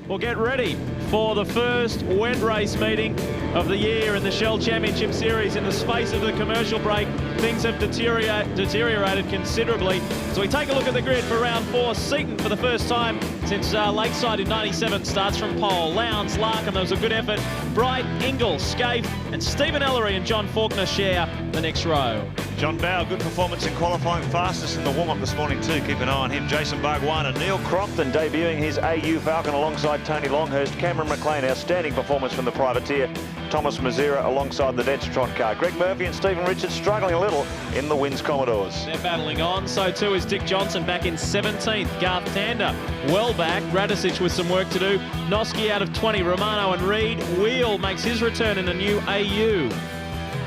Well, get ready for the first wet race meeting of the year in the Shell Championship Series. In the space of the commercial break, things have deteriorated considerably. So we take a look at the grid for round 4. Seaton, for the first time since Lakeside in '97, starts from pole. Lowndes, Larkham, there was a good effort. Bright, Ingle, Scaife, and Stephen Ellery and John Faulkner share the next row. John Bowe, good performance in qualifying, fastest in the warm-up this morning too. Keep an eye on him. Jason Bargwanna, Neil Crompton debuting his AU Falcon alongside Tony Longhurst. Cameron McLean, outstanding performance from the privateer. Thomas Mazira alongside the Densatron car. Greg Murphy and Stephen Richards struggling a little in the Wins Commodores. They're battling on. So too is Dick Johnson back in 17th. Garth Tander well back. Radicic with some work to do. Noski out of 20. Romano and Reed. Wheel makes his return in the new AU.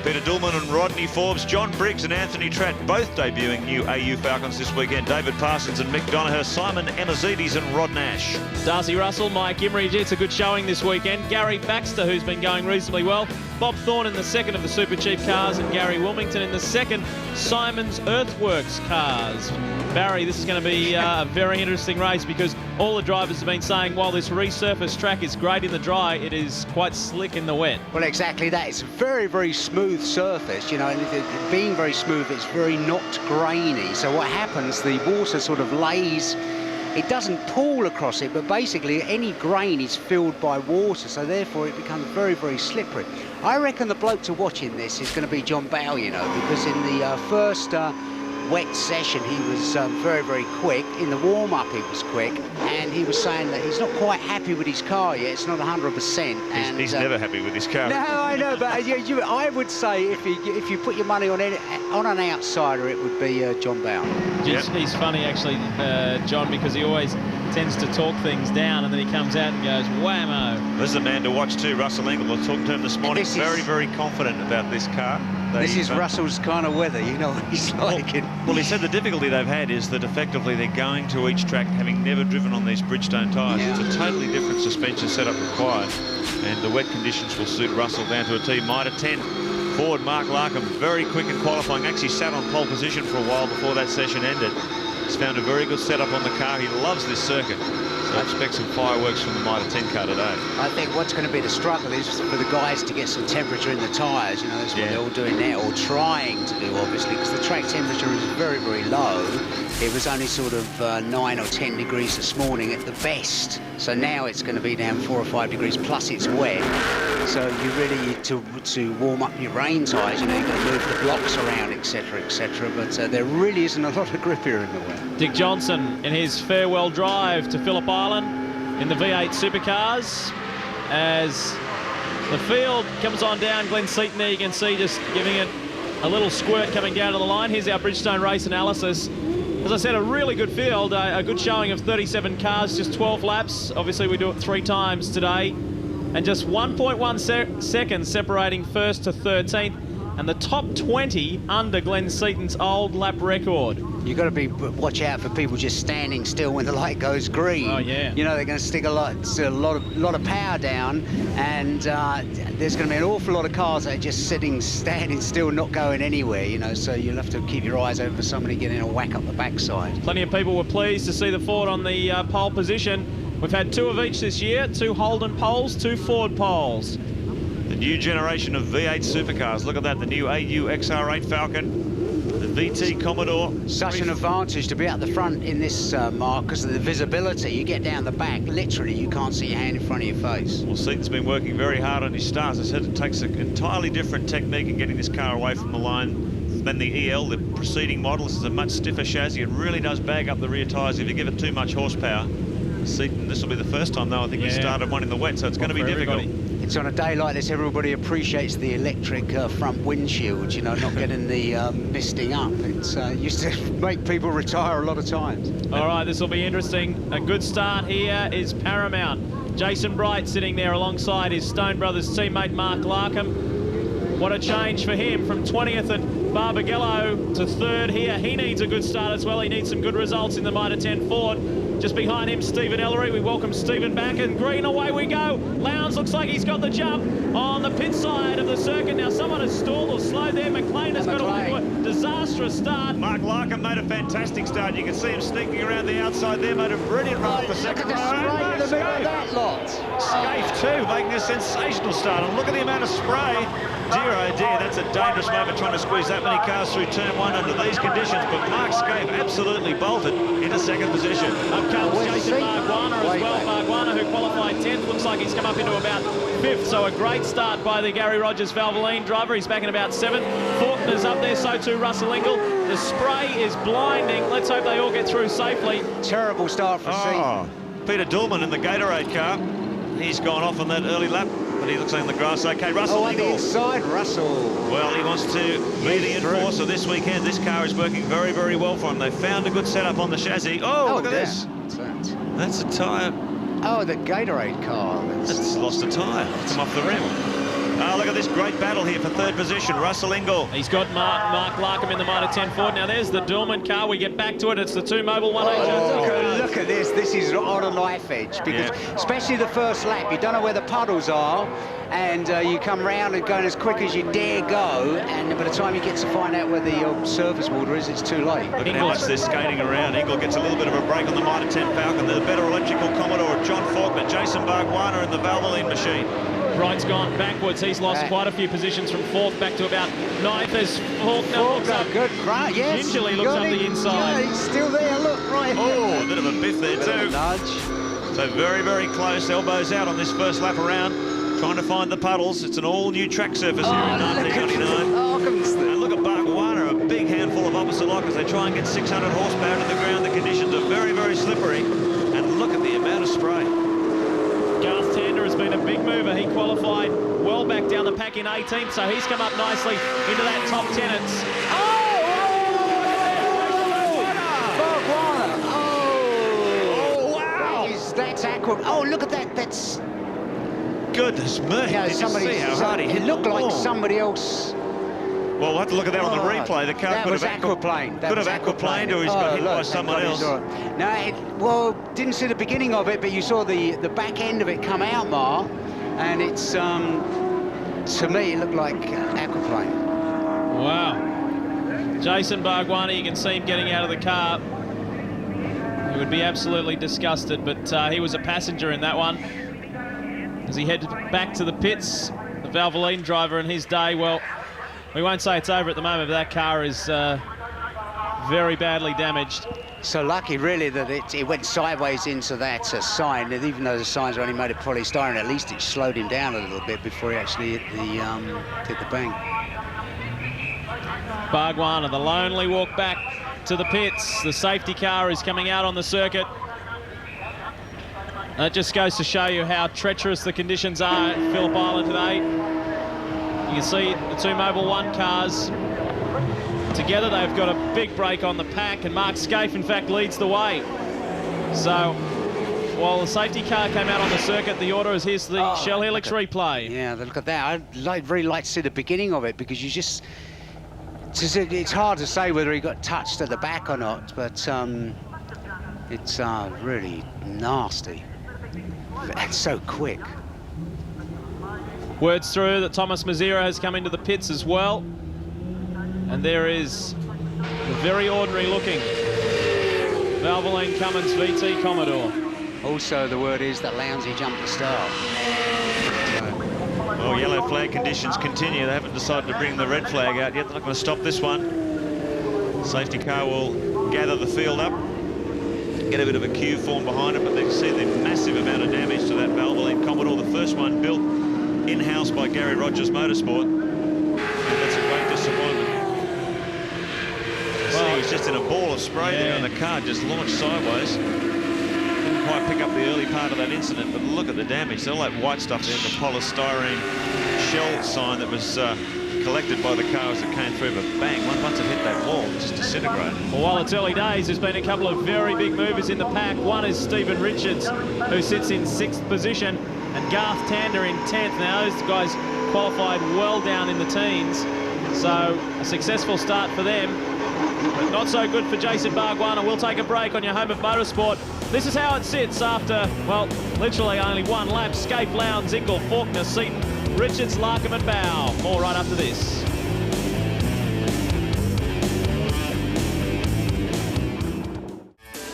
Peter Dillman and Rodney Forbes, John Briggs and Anthony Tratt both debuting new AU Falcons this weekend. David Parsons and Mick Donoghue, Simon Emazidis and Rod Nash. Darcy Russell, Mike Imrie, it's a good showing this weekend. Gary Baxter, who's been going reasonably well. Bob Thorne in the second of the Super Cheap cars, and Gary Wilmington in the second Simon's Earthworks cars. Barry, this is going to be a very interesting race because all the drivers have been saying while this resurfaced track is great in the dry, it is quite slick in the wet. Well, exactly that. It's a very, very smooth surface, you know, and being very smooth, it's very not grainy. So what happens, the water sort of lays, it doesn't pool across it, but basically any grain is filled by water, so therefore it becomes very, very slippery. I reckon the bloke to watch in this is going to be John Bowe, you know, because in the first wet session he was very, very quick. In the warm-up he was quick, and he was saying that he's not quite happy with his car yet. It's not 100%. He's never happy with his car. No, I know, but I would say if you put your money on an outsider, it would be John Bowe. He's funny actually, John, because he always tends to talk things down and then he comes out and goes whammo. This is a man to watch too, Russell Ingle. I was talking to him this morning, very, very confident about this car. This is Russell's kind of weather, you know what he's like. Well, he said the difficulty they've had is that effectively they're going to each track having never driven on these Bridgestone tyres. Yeah. It's a totally different suspension setup required, and the wet conditions will suit Russell down to a T. Mitre 10 forward, Mark Larkham, very quick in qualifying, actually sat on pole position for a while before that session ended. He's found a very good setup on the car. He loves this circuit. So I expect some fireworks from the Mitre 10 car today. I think what's going to be the struggle is for the guys to get some temperature in the tyres. You know, that's what they're all doing now, or trying to do, obviously, because the track temperature is very, very low. It was only sort of 9 or 10 degrees this morning at the best. So now it's going to be down 4 or 5 degrees, plus it's wet. So you really need to warm up your rain tyres. You know, you've got to move the blocks around, etc., etc. But there really isn't a lot of grip here in the wet. Dick Johnson in his farewell drive to Phillip Island in the V8 Supercars. As the field comes on down, Glenn Seaton there, you can see just giving it a little squirt coming down to the line. Here's our Bridgestone race analysis. As I said, a really good field, a good showing of 37 cars, just 12 laps. Obviously, we do it 3 times today. And just 1.1 seconds separating first to 13th. And the top 20 under Glenn Seaton's old lap record. You've got to watch out for people just standing still when the light goes green. Oh, yeah. You know, they're going to stick a lot of power down, and there's going to be an awful lot of cars that are just standing still, not going anywhere, you know, so you'll have to keep your eyes open for somebody getting a whack up the backside. Plenty of people were pleased to see the Ford on the pole position. We've had 2 of each this year, 2 Holden poles, 2 Ford poles. The new generation of V8 supercars. Look at that, the new AU XR8 Falcon, the VT Commodore. Such an advantage to be at the front in this, Mark, because of the visibility. You get down the back, literally, you can't see your hand in front of your face. Well, Seaton's been working very hard on his stars. I said it takes an entirely different technique in getting this car away from the line than the EL, the preceding model. This is a much stiffer chassis. It really does bag up the rear tyres if you give it too much horsepower. Seaton, this will be the first time, though, I think he started one in the wet, so it's going to be difficult. It's on a day like this, everybody appreciates the electric front windshield, you know, not getting the misting up. It's used to make people retire a lot of times. All right, this will be interesting. A good start here is paramount. Jason Bright sitting there alongside his Stone Brothers teammate Mark Larkham. What a change for him from 20th and Barbagello to third here. He needs a good start as well. He needs some good results in the Mitre 10 Ford. Just behind him, Stephen Ellery. We welcome Stephen back, and green, away we go. Lowndes looks like he's got the jump on the pit side of the circuit. Now someone has stalled or slowed there. McLean has got a disastrous start. Mark Larkham made a fantastic start. You can see him sneaking around the outside there, made a brilliant run off the second row. Right in the middle of that lot. Scaife too, making a sensational start. And look at the amount of spray. Dear, oh dear, that's a dangerous moment trying to squeeze that many cars through turn one under these conditions. But Mark Scaife absolutely bolted into second position. Up comes Jason Bargwanna as well. Bargwanna, who qualified 10th, looks like he's come up into about 5th. So a great start by the Gary Rogers Valvoline driver. He's back in about 7th. Faulkner's up there, so too Russell Ingall. The spray is blinding. Let's hope they all get through safely. Terrible start for Peter Dillman in the Gatorade car. He's gone off on that early lap, but he looks like on the grass. Okay, Russell on the Ingall. inside, Russell. Well, he wants to be the enforcer this weekend. This car is working very, very well for him. They found a good setup on the chassis. Oh, look at this. What's that? That's a tyre. Oh, the Gatorade car. It's lost a tyre. It's come off the rim. Oh, look at this great battle here for third position. Russell Ingall. He's got Mark Larkham in the Mitre 10 Ford. Now there's the Dillman car. We get back to it. It's the two Mobil 180. Look at this. This is on a knife edge, because especially the first lap, you don't know where the puddles are, and you come round and going as quick as you dare go, and by the time you get to find out where the surface water is, it's too late. Look at how much they're skating around. Ingall gets a little bit of a break on the Mitre 10 Falcon. The better electrical Commodore, John Faulkner, Jason Bargwanna in the Valvoline machine. Wright's gone backwards. He's lost quite a few positions from 4th back to about 9th as Faulkner looks up. Good run, yes. Gingerly looks up the inside. Yeah, he's still there, look, right. Oh, a bit of a biff there too. Nudge. So very, very close. Elbows out on this first lap around, trying to find the puddles. It's an all-new track surface here in 1999. And look at Bargwanna, a big handful of opposite lock as they try and get 600 horsepower to the ground. The conditions are very, very slippery. And look at the amount of spray. Garth Tander has been a big mover. He qualified well back down the pack in 18th, so he's come up nicely into that top 10. It's that's aqua. Oh, look at that. That's goodness me. Yeah, Did you see how hard he hit it looked like somebody else. Well, we'll have to look at that on the replay. The car could have aquaplaned. Could have aquaplaned, or he's got hit by someone else. No, didn't see the beginning of it, but you saw the back end of it come out, Mar, and it's to me it looked like aquaplane. Wow. Jason Bargwanna, you can see him getting out of the car. He would be absolutely disgusted, but he was a passenger in that one. As he headed back to the pits, the Valvoline driver in his day, well, we won't say it's over at the moment, but that car is very badly damaged. So lucky, really, that it went sideways into that sign, and even though the signs are only made of polystyrene, at least it slowed him down a little bit before he actually hit the bank. Bargwanna, the lonely walk back to the pits. The safety car is coming out on the circuit. That just goes to show you how treacherous the conditions are at Phillip Island today. You can see the two Mobil 1 cars together. They've got a big break on the pack, and Mark Scaife, in fact, leads the way. So, while the safety car came out on the circuit, the order is here's the Shell Helix replay. Yeah, look at that. I'd really like to see the beginning of it, because it's hard to say whether he got touched at the back or not, but it's really nasty. That's so quick. Words through that Thomas Mazzira has come into the pits as well. And there is the very ordinary looking Valvoline Cummins VT Commodore. Also, the word is that Lowndesy jumped the start. Oh, yellow flag conditions continue. They haven't decided to bring the red flag out yet. They're not going to stop this one. Safety car will gather the field up, get a bit of a queue formed behind it, but they can see the massive amount of damage to that Valvoline Commodore, the first one built in-house by Gary Rogers Motorsport. And that's a great disappointment. Well, he was just in a ball of spray there, and the car just launched sideways. Didn't quite pick up the early part of that incident, but look at the damage. All that white stuff there, the polystyrene shell sign that was collected by the car as it came through, but bang, once it hit that wall, it just disintegrated. Well, while it's early days, there's been a couple of very big movers in the pack. One is Stephen Richards, who sits in 6th position, and Garth Tander in 10th. Now, those guys qualified well down in the teens. So a successful start for them, but not so good for Jason Bargwanna. We'll take a break on your home of motorsport. This is how it sits after, well, literally only one lap. Scape, Lown, Zinkel, Faulkner, Seaton, Richards, Larkham and Bow. More right after this.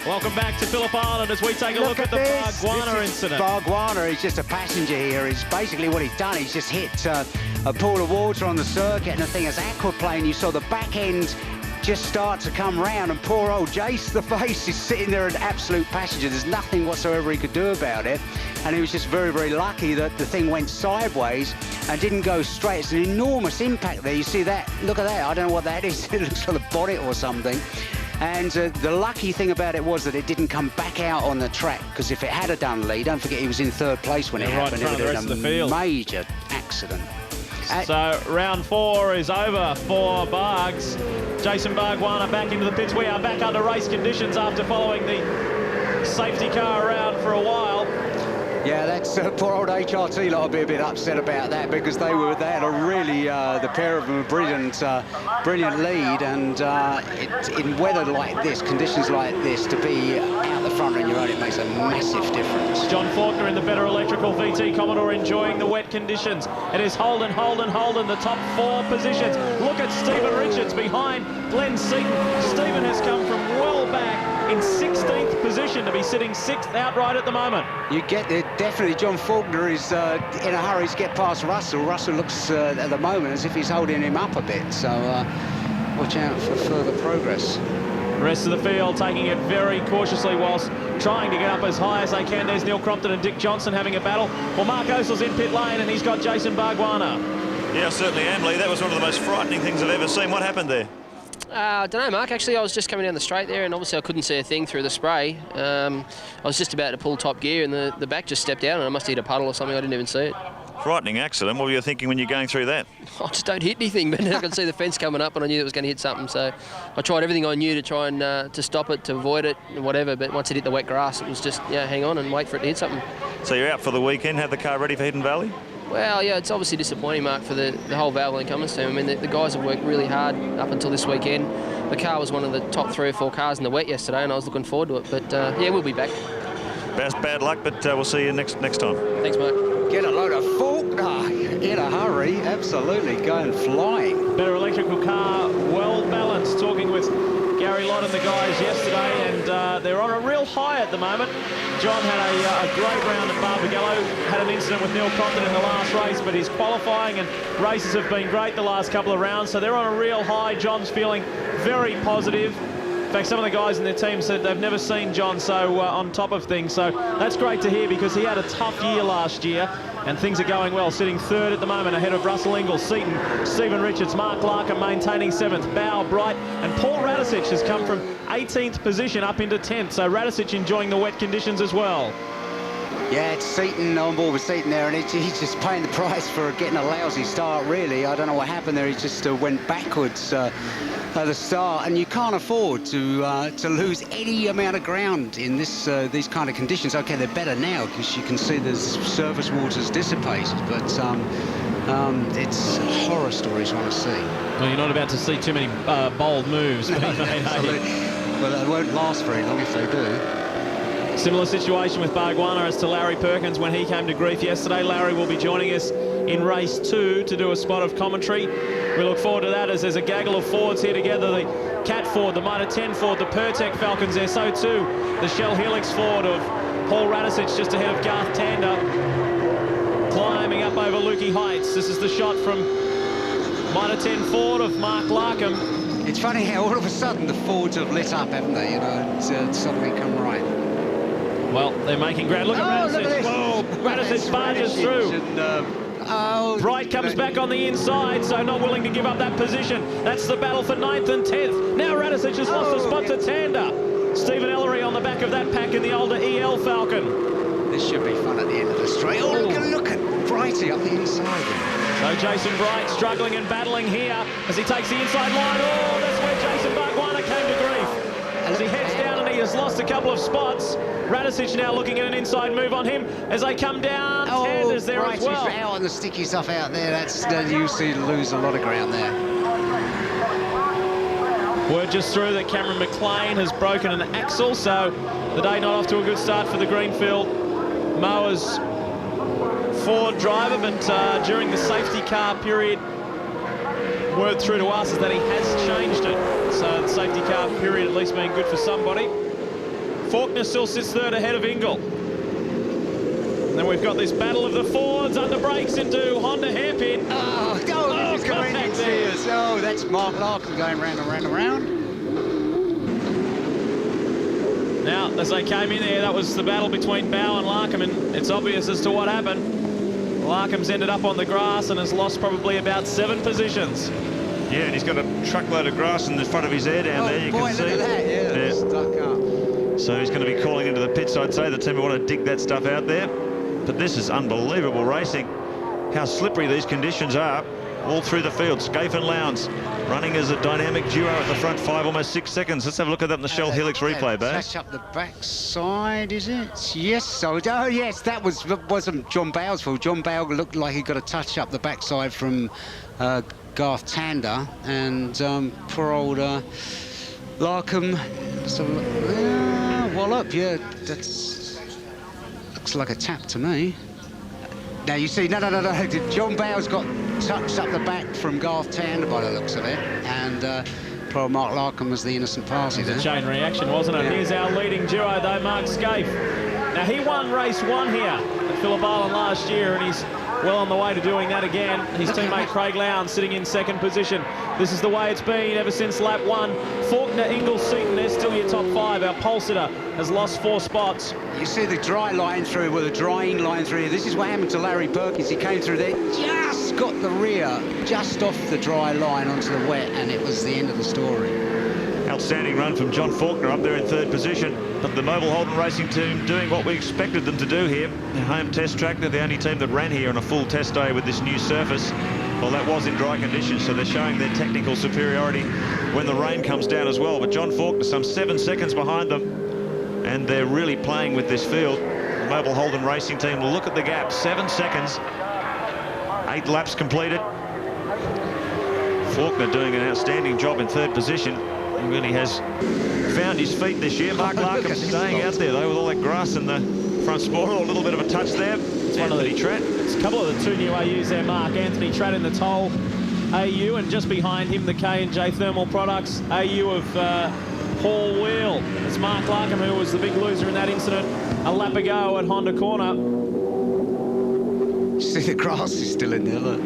Welcome back to Phillip Island as we take a look at the Bargwanna incident. Bargwanna is just a passenger here. It's basically what he's done. He's just hit a pool of water on the circuit, and the thing is aquaplane. You saw the back end just start to come round, and poor old Jace, the face, is sitting there an absolute passenger. There's nothing whatsoever he could do about it, and he was just very, very lucky that the thing went sideways and didn't go straight. It's an enormous impact there. You see that? Look at that. I don't know what that is. It looks like a bonnet or something. And the lucky thing about it was that it didn't come back out on the track, because if it had done, Lee, don't forget he was in third place when it happened. It would have been a major accident. So round 4 is over for Bargs. Jason Bargwanna back into the pits. We are back under race conditions after following the safety car around for a while. Yeah, that's poor old HRT lot will be a bit upset about that, because they had a really, the pair of them, a brilliant lead, and in weather like this, conditions like this, to be out the front on your own, it makes a massive difference. John Faulkner in the better electrical VT Commodore enjoying the wet conditions. It is Holden, the top 4 positions. Look at Stephen Richards behind Glenn Seaton. Stephen has come from well back in 16th position to be sitting 6th outright at the moment. You get there, definitely. John Faulkner is in a hurry to get past Russell. Russell looks at the moment as if he's holding him up a bit, so watch out for further progress. The rest of the field taking it very cautiously whilst trying to get up as high as they can. There's Neil Crompton and Dick Johnson having a battle. Well, Mark Osel's in pit lane and he's got Jason Bargwanna. Yeah, I certainly am, Lee. That was one of the most frightening things I've ever seen. What happened there? I don't know, Mark. Actually, I was just coming down the straight there, and obviously I couldn't see a thing through the spray. I was just about to pull top gear, and the back just stepped out, and I must have hit a puddle or something. I didn't even see it. Frightening accident. What were you thinking when you're going through that? I just don't hit anything, but I could see the fence coming up, and I knew it was going to hit something. So I tried everything I knew to try and to stop it, to avoid it, and whatever. But once it hit the wet grass, it was just, hang on and wait for it to hit something. So you're out for the weekend. Have the car ready for Hidden Valley? Well, yeah, it's obviously disappointing, Mark, for the whole Valvoline Cummins team. I mean, the guys have worked really hard up until this weekend. The car was one of the top 3 or 4 cars in the wet yesterday, and I was looking forward to it. But, yeah, we'll be back. Bad luck, but we'll see you next time. Thanks, Mark. Get a load of Faulkner in a hurry. Absolutely, going flying. Better electrical car, well balanced. Talking with Gary Lott and the guys yesterday, and they're on a real high at the moment. John had a great round at Barbagallo, had an incident with Neil Crompton in the last race, but his qualifying and races have been great the last couple of rounds, so they're on a real high. John's feeling very positive. In fact, some of the guys in their team said they've never seen John so on top of things, so that's great to hear, because he had a tough year last year, and things are going well, sitting 3rd at the moment ahead of Russell Ingall, Seaton, Stephen Richards, Mark Larkham maintaining 7th, Bow, Bright, and Paul Radicic has come from 18th position up into 10th, so Radicic enjoying the wet conditions as well. Yeah, it's Seaton on board with Seaton there, and he's just paying the price for getting a lousy start, really. I don't know what happened there. He just went backwards at the start, and you can't afford to lose any amount of ground in these kind of conditions. Okay, they're better now because you can see the surface water's dissipated, but it's horror stories you want to see. Well, you're not about to see too many bold moves. No, absolutely. Well, they won't last very long if they do. Similar situation with Bargwanna as to Larry Perkins when he came to grief yesterday. Larry will be joining us in race 2 to do a spot of commentary. We look forward to that, as there's a gaggle of Fords here together. The Cat Ford, the Mitre 10 Ford, the Pertec Falcons there, so too the Shell Helix Ford of Paul Radicic just ahead of Garth Tander, climbing up over Lukey Heights. This is the shot from Mitre 10 Ford of Mark Larkham. It's funny how all of a sudden the Fords have lit up, haven't they? You know, it's suddenly come right. Well, they're making ground. Look at Radicic. Whoa, Radicic barges through. And, Bright comes back on the inside, so not willing to give up that position. That's the battle for 9th and 10th. Now Radicic has lost a spot to Tander. Stephen Ellery on the back of that pack in the older EL Falcon. This should be fun at the end of the straight. Oh, look at Brighty up the inside. So Jason Bright struggling and battling here as he takes the inside line. Oh, that's where Jason Bargwanna came to grief. As he heads down and he has lost a couple of spots. Radicic now looking at an inside move on him as they come down. Tander's there as well. Out on the sticky stuff out there. That's you see lose a lot of ground there. Word just through that Cameron McLean has broken an axle, so the day not off to a good start for the Greenfield Mowers Ford driver, but during the safety car period, word through to us is that he has changed it. So the safety car period at least being good for somebody. Faulkner still sits third ahead of Ingle. And then we've got this battle of the Fords, under brakes into Honda hairpin. He's going in serious. Oh, that's Mark Larkham going round and round and round. Now, as they came in there, that was the battle between Bow and Larkham, and it's obvious as to what happened. Larkham's ended up on the grass and has lost probably about 7 positions. Yeah, and he's got a truckload of grass in the front of his hair down there. You can see. Look at that. Yeah. Stuck up. So he's going to be calling into the pits, I'd say. The team will want to dig that stuff out there. But this is unbelievable racing. How slippery these conditions are all through the field. Scaife and Lowndes running as a dynamic duo at the front, 5, almost 6 seconds. Let's have a look at that in the Shell Helix replay, Baz. Touch up the backside, is it? Yes. So, oh, yes, that wasn't John Bowles' fault. John Bowles looked like he got a touch up the backside from Garth Tander, and poor old Larkham. So, wallop, yeah, that's looks like a tap to me. Now you see, no. John Bowles got touched up the back from Garth Tander by the looks of it, and poor Mark Larkham was the innocent party there. It was a chain reaction, wasn't it? Yeah. Here's our leading duo, though, Mark Scaife. Now, he won race 1 here at Phillip Island last year, and he's well on the way to doing that again. His teammate Craig Lowndes sitting in 2nd position. This is the way it's been ever since lap 1. Faulkner, Ingle, Seaton, they're still your top 5. Our pole sitter has lost 4 spots. You see the dry line through, well, the drying line through. This is what happened to Larry Perkins. He came through there, just got the rear, just off the dry line onto the wet, and it was the end of the story. Outstanding run from John Faulkner up there in 3rd position. But the Mobile Holden Racing team doing what we expected them to do here. The home test track, they're the only team that ran here on a full test day with this new surface. Well, that was in dry conditions, so they're showing their technical superiority when the rain comes down as well. But John Faulkner, some 7 seconds behind them, and they're really playing with this field. The Mobile Holden Racing team, look at the gap, 7 seconds, 8 laps completed. Faulkner doing an outstanding job in 3rd position. He really has found his feet this year. Mark Larkham staying out there, though, with all that grass in the front spoil. A little bit of a touch there. It's Anthony Tratt. It's a couple of the 2 new AUs there, Mark. Anthony Tratt in the Toll AU, and just behind him, the K&J Thermal Products AU of Paul Wheel. It's Mark Larkham, who was the big loser in that incident a lap ago at Honda Corner. You see the grass is still in there, look.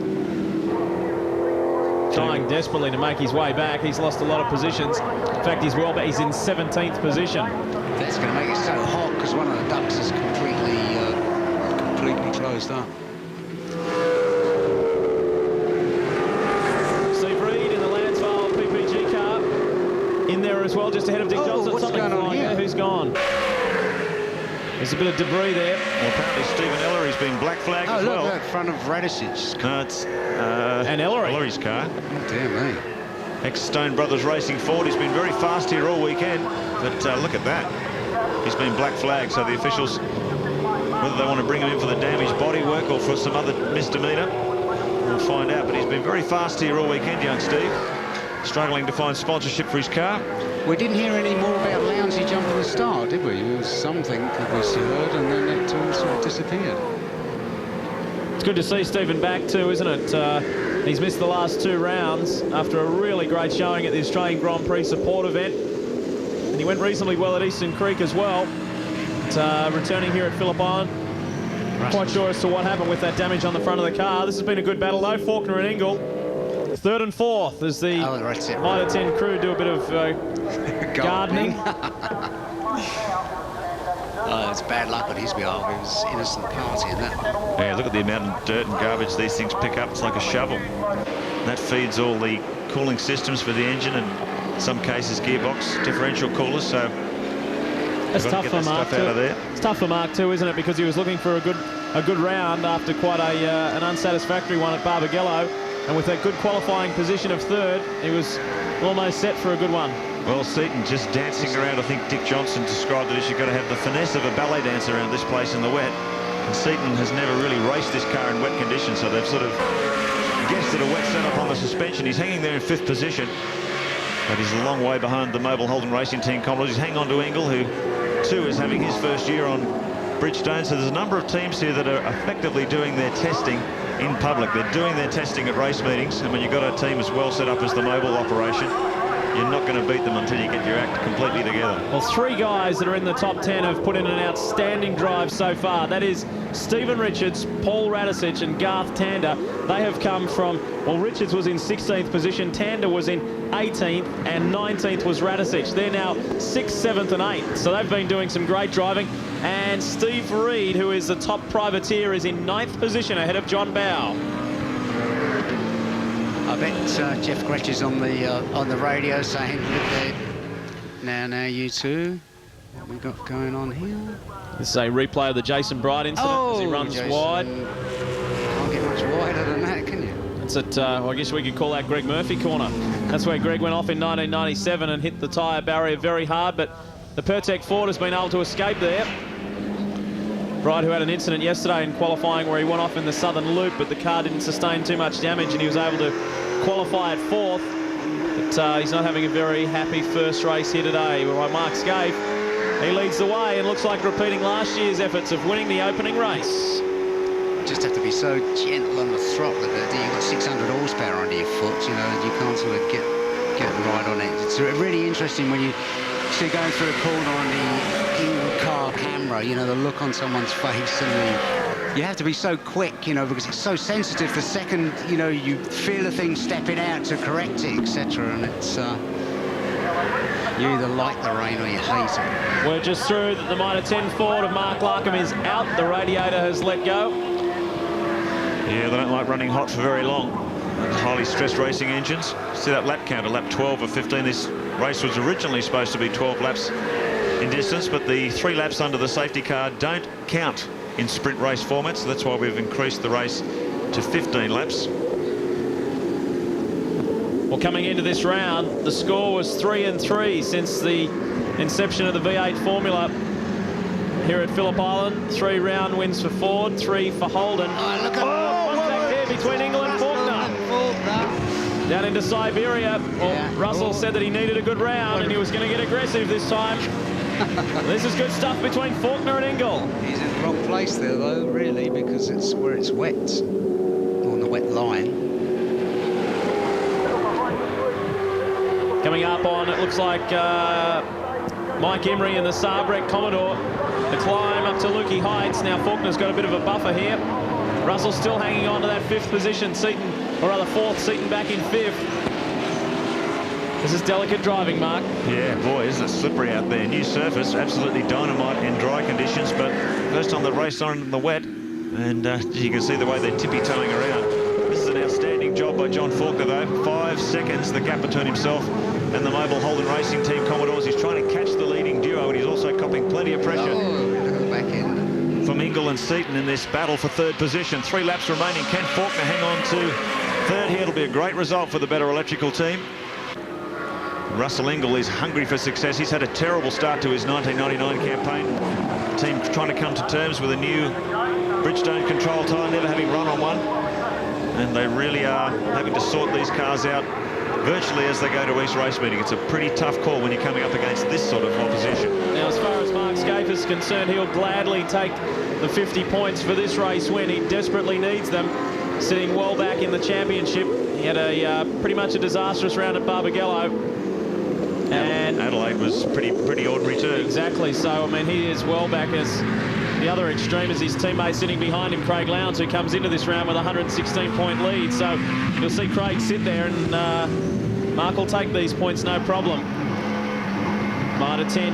Trying desperately to make his way back. He's lost a lot of positions. In fact, he's in 17th position. That's going to make it so hot because one of the ducts is completely closed up. Steve Reed in the Lansvale PPG car in there as well, just ahead of Dick Johnson. What's going on here? Who's gone? There's a bit of debris there. Well, apparently Stephen Ellery's been black flagged as well. Look, in front of Radisic's car. No, it's and Ellery's car. Oh, dear me. Ex-Stone Brothers Racing Ford. He's been very fast here all weekend, but look at that. He's been black flagged, so the officials, whether they want to bring him in for the damaged bodywork or for some other misdemeanor, we'll find out. But he's been very fast here all weekend, young Steve. Struggling to find sponsorship for his car. We didn't hear any more about Lounsey jumping the start, did we? There was something that we heard, and then it all sort of disappeared. It's good to see Stephen back too, isn't it? He's missed the last 2 rounds after a really great showing at the Australian Grand Prix support event. And he went reasonably well at Eastern Creek as well. But, returning here at Phillip Island, quite sure as to what happened with that damage on the front of the car. This has been a good battle though. Faulkner and Ingle, 3rd and 4th as the Mitre 10 crew do a bit of gardening. It's bad luck on his behalf. It was innocent party in that one. Yeah, look at the amount of dirt and garbage these things pick up. It's like a shovel. That feeds all the cooling systems for the engine and, in some cases, gearbox differential coolers. So that's tough for Mark too. It's tough for Mark too, isn't it? Because he was looking for a good round after quite an unsatisfactory one at Barbagallo, and with that good qualifying position of 3rd, he was almost set for a good one. Well, Seaton just dancing around. I think Dick Johnson described it as you've got to have the finesse of a ballet dancer around this place in the wet. And Seaton has never really raced this car in wet conditions, so they've sort of guessed at a wet setup on the suspension. He's hanging there in 5th position. But he's a long way behind the Mobile Holden Racing Team Commodores. He's hanging on to Engel, who too is having his first year on Bridgestone. So there's a number of teams here that are effectively doing their testing in public. They're doing their testing at race meetings, and when you've got a team as well set up as the Mobile operation, you're not going to beat them until you get your act completely together. Well, 3 guys that are in the top 10 have put in an outstanding drive so far. That is Stephen Richards, Paul Radicic and Garth Tander. They have come from, well, Richards was in 16th position, Tander was in 18th, and 19th was Radicic. They're now 6th, 7th and 8th. So they've been doing some great driving. And Steve Reed, who is the top privateer, is in 9th position ahead of John Bow. I bet Jeff Gretsch is on the radio saying, look there, now you two, what we got going on here? This is a replay of the Jason Bright incident as he runs Jason, wide. Can't get much wider than that, can you? It's at, well, I guess we could call that Greg Murphy corner. That's where Greg went off in 1997 and hit the tyre barrier very hard, but the Pertec Ford has been able to escape there. Bright, who had an incident yesterday in qualifying where he went off in the southern loop, but the car didn't sustain too much damage and he was able to qualify at 4th. But he's not having a very happy first race here today. By Mark Scaife, he leads the way and looks like repeating last year's efforts of winning the opening race. You just have to be so gentle on the throttle that you've got 600 horsepower under your foot, you know, you can't sort of get right on it. It's really interesting when you see going through a corner on the in-car camera, you know, the look on someone's face, and you have to be so quick, you know, because it's so sensitive. The second, you know, you feel a thing stepping out to correct it, etc., and it's you either like the rain or you hate it. We're just through that the Mitre 10 Ford of Mark Larkham is out. The radiator has let go. Yeah, they don't like running hot for very long. Highly stressed racing engines. See that lap counter, lap 12 of 15. This race was originally supposed to be 12 laps in distance, but the 3 laps under the safety car don't count in sprint race formats. So that's why we've increased the race to 15 laps. Well, coming into this round, the score was 3-3 since the inception of the V8 formula here at Phillip Island. 3 round wins for Ford, 3 for Holden. Look at Contact there between Engel and Faulkner. Down into Siberia. Well, Russell said that he needed a good round and he was going to get aggressive this time. This is good stuff between Faulkner and Engel. He's in the wrong place there, though, really, because it's where it's wet, on the wet line. Coming up on, it looks like Mike Emery and the Sabrek Commodore. The climb up to Lukey Heights. Now Faulkner's got a bit of a buffer here. Russell still hanging on to that 5th position. Seaton, or rather 4th, Seaton back in 5th. This is delicate driving, Mark. Yeah, boy, isn't it slippery out there. New surface, absolutely dynamite in dry conditions, but first time the race on in the wet, and you can see the way they're tippy-toeing around. This is an outstanding job by John Faulkner, though. 5 seconds, the gap between himself and the Mobile Holden Racing Team Commodores. He's trying to catch the leading duo, and he's also copping plenty of pressure Back in. from Engel and Seaton in this battle for 3rd position. 3 laps remaining. Can Faulkner hang on to 3rd here? It'll be a great result for the Better Electrical team. Russell Engel is hungry for success. He's had a terrible start to his 1999 campaign. The team trying to come to terms with a new Bridgestone control tyre, never having run on one. And they really are having to sort these cars out virtually as they go to each race meeting. It's a pretty tough call when you're coming up against this sort of opposition. Now, as far as Mark Scaife is concerned, he'll gladly take the 50 points for this race win. He desperately needs them, sitting well back in the championship. He had a pretty much a disastrous round at Barbagallo. And Adelaide was pretty ordinary too. Exactly. So, I mean, he is well back. As the other extreme is his teammate sitting behind him, Craig Lowndes, who comes into this round with a 116-point lead. So you'll see Craig sit there, and Mark will take these points no problem. Mitre 10,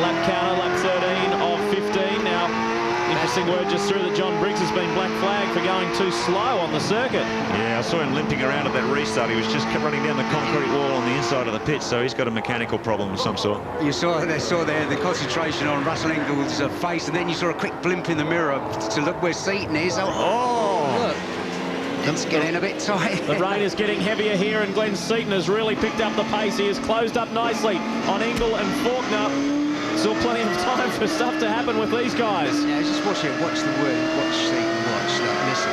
lap counter, lap 13 of 15. Now, interesting word just through that John Briggs has been black flagged for going too slow on the circuit. Yeah, I saw him limping around at that restart. He was just kept running down the concrete wall on the inside of the pitch, so he's got a mechanical problem of some sort. You saw there the concentration on Russell Engel's face, and then you saw a quick blimp in the mirror to look where Seaton is. Look. It's getting a bit tight. The rain is getting heavier here, and Glenn Seaton has really picked up the pace. He has closed up nicely on Engel and Faulkner. Still plenty of time for stuff to happen with these guys. Yeah, just watch it. Watch the word. Watch Seaton. Watch. Look, listen.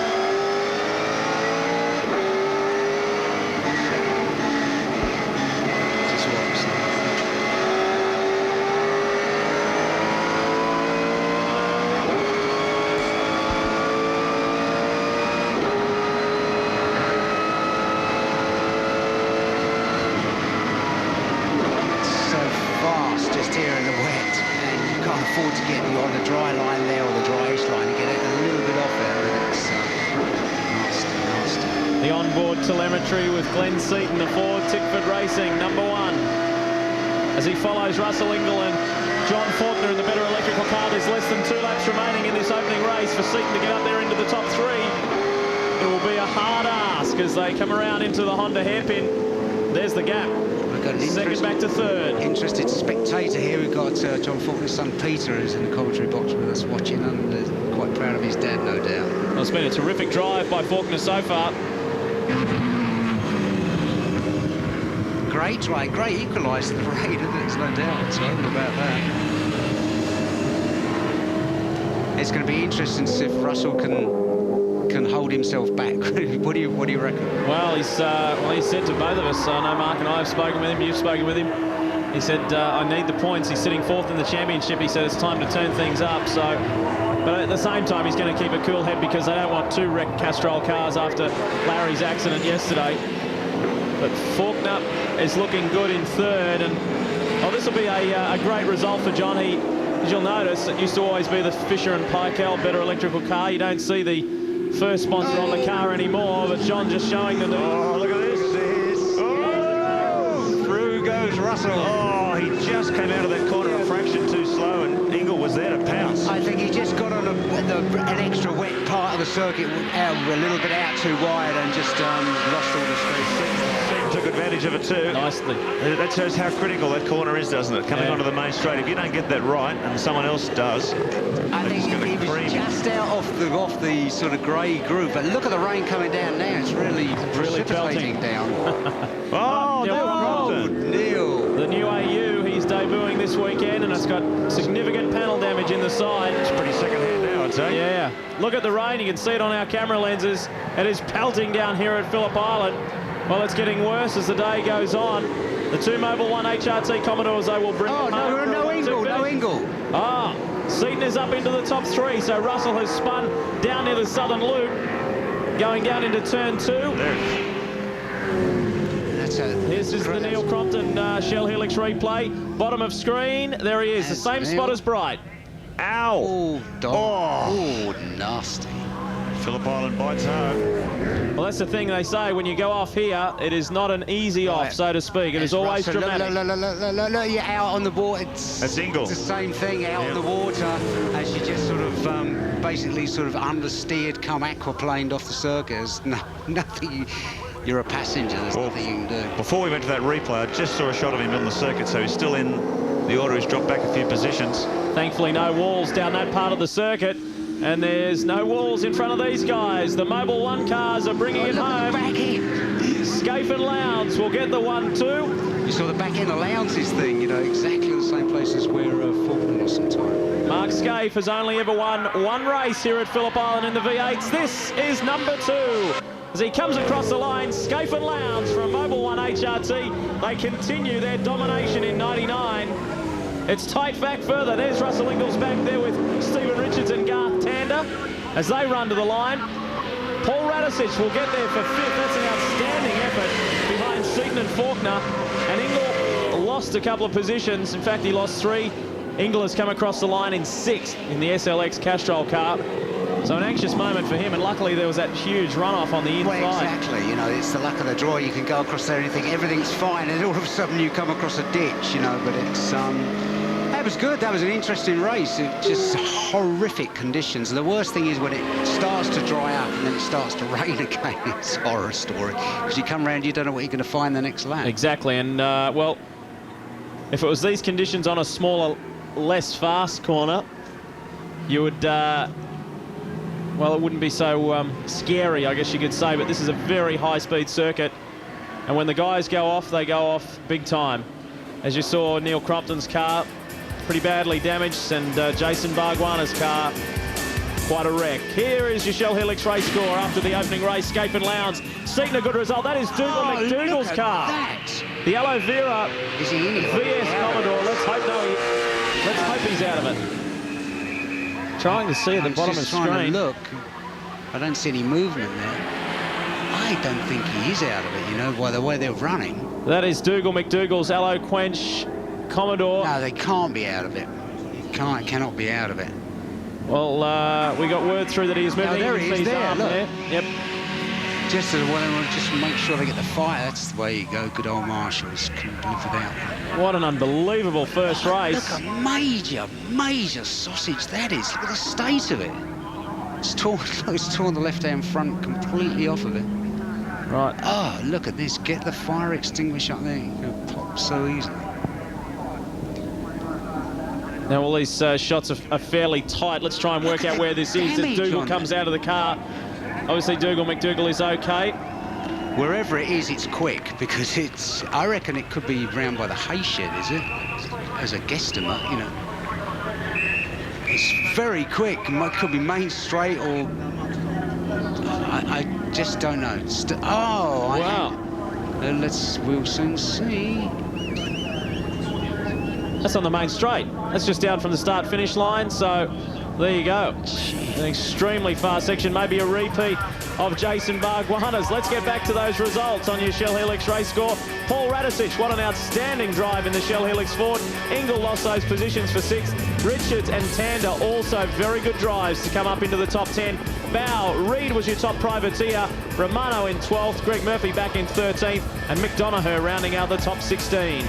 the dry line there, or the dryish line, and get it a little bit off there, but it's nasty. The onboard telemetry with Glenn Seaton, the Ford Tickford Racing, #1. As he follows Russell Ingall and John Faulkner in the better electrical car. There's less than 2 laps remaining in this opening race for Seaton to get up there into the top 3. It will be a hard ask as they come around into the Honda hairpin. There's the gap. Second back to third. Interested spectator here. We've got John Faulkner's son Peter, who's in the commentary box with us watching, and quite proud of his dad, no doubt. Well, it's been a terrific drive by Faulkner so far. Great try, great equaliser the parade, isn't it? There's no doubt about that. It's going to be interesting to see if Russell can hold himself back. What do you reckon? Well, he's said to both of us. I know Mark and I have spoken with him. You've spoken with him. He said, "I need the points." He's sitting 4th in the championship. He said it's time to turn things up. So, but at the same time, he's going to keep a cool head because they don't want 2 wrecked Castrol cars after Larry's accident yesterday. But Faulkner is looking good in 3rd, and this will be a great result for John. As you'll notice, it used to always be the Fisher and Paykel better electrical car. You don't see the first sponsor on the car anymore, but John just showing the... Oh, look at this. Oh, through goes Russell. Oh, he just came out of that corner a fraction too slow, and Ingall was there to pounce. I think he just got on an extra wet part of the circuit, a little bit out too wide, and just lost all the speed. Took advantage of it too. Nicely. That shows how critical that corner is, doesn't it? Coming onto the main straight. If you don't get that right, and someone else does, I think he was just out off the sort of grey groove. But look at the rain coming down now. It's really precipitating down. Neil. The new AU, he's debuting this weekend, and it's got significant panel damage in the side. It's pretty second-hand now, I'd say. Yeah. Look at the rain. You can see it on our camera lenses. It is pelting down here at Phillip Island. Well, it's getting worse as the day goes on. The 2 Mobil 1 HRT Commodores, they will bring them home. No Ingall. Seaton is up into the top 3, so Russell has spun down near the southern loop, going down into turn 2. This is the Neil Crompton Shell Helix replay. Bottom of screen, there he is, the same spot as Bright. Ow! Oh, nasty. Phillip Island bites hard. Well, that's the thing they say, when you go off here, it is not an easy off, so to speak. It is always dramatic. Look, you're out on the water. That's Ingall. It's the same thing, out on the water, as you just sort of basically sort of understeered, come aquaplaned off the circuit. There's nothing. You're a passenger, there's nothing you can do. Before we went to that replay, I just saw a shot of him on the circuit, so he's still in the order. He's dropped back a few positions. Thankfully, no walls down that part of the circuit. And there's no walls in front of these guys. The Mobil 1 cars are bringing it home. Back end. Scaife and Lowndes will get the 1-2. You saw the back end of Lowndes' thing, exactly the same place as where Faulkner was sometime. Mark Scaife has only ever won 1 race here at Phillip Island in the V8s. This is number 2. As he comes across the line, Scaife and Lowndes from Mobil 1 HRT. They continue their domination in 99. It's tight back further. There's Russell Ingall's back there with Stephen Richards and Garth Tander as they run to the line. Paul Radicic will get there for 5th. That's an outstanding effort behind Seaton and Faulkner. And Ingall lost a couple of positions. In fact, he lost 3. Ingall has come across the line in 6th in the SLX Castrol car. So an anxious moment for him, and luckily there was that huge runoff on the inside. Well, exactly. It's the luck of the draw. You can go across there and think everything's fine, and all of a sudden you come across a ditch, but it's... That was good. That was an interesting race. It's just horrific conditions. The worst thing is when it starts to dry up and then it starts to rain again. It's a horror story. Because you come around, you don't know what you're going to find the next lap. Exactly. And, well, if it was these conditions on a smaller, less fast corner, you would... well, it wouldn't be so scary, I guess you could say. But this is a very high-speed circuit. And when the guys go off, they go off big time. As you saw, Neil Crompton's car pretty badly damaged, and Jason Bargwanna's car quite a wreck. Here is your Shell Helix race score after the opening race. Scaife and Lowndes. Seaton a good result. That is Dougal McDougall's car. The Aloe Vera VS Commodore. Let's hope he's out of it. Trying to see at the bottom of the screen. Look, I don't see any movement there. I don't think he is out of it, by the way they're running. That is Dougal McDougall's Aloe Quench Commodore. No, they can't be out of it. Cannot be out of it. Well, we got word through that he is moving. Oh, there You he can is see his there, arm look. there. Yep. Just as well, just make sure they get the fire. That's the way you go. Good old Marshalls couldn't live without that. What an unbelievable first race. Look, a major sausage that is. Look at the state of it. It's torn, it's torn the left-hand front completely off of it. Right. Oh, look at this. Get the fire extinguisher up there. You can pop so easily. Now all these shots are fairly tight. Let's try and work out where this is. As Damage Dougal on comes it. out of the car. Obviously, McDougall is okay. Wherever it is, it's quick because it's. I reckon it could be round by the hay shed, is it? As a guesstimate, you know. It's very quick. It could be main straight or. I just don't know. Oh, Wow. We'll soon see. That's on the main straight. That's just down from the start-finish line, so there you go. An extremely fast section, maybe a repeat of Jason Bargwanna's. Let's get back to those results on your Shell Helix race score. Paul Radisich, what an outstanding drive in the Shell Helix Ford. Ingle lost those positions for 6th. Richards and Tander also very good drives to come up into the top 10. Bow, Reed was your top privateer. Romano in 12th, Greg Murphy back in 13th, and Mick Donoghue rounding out the top 16.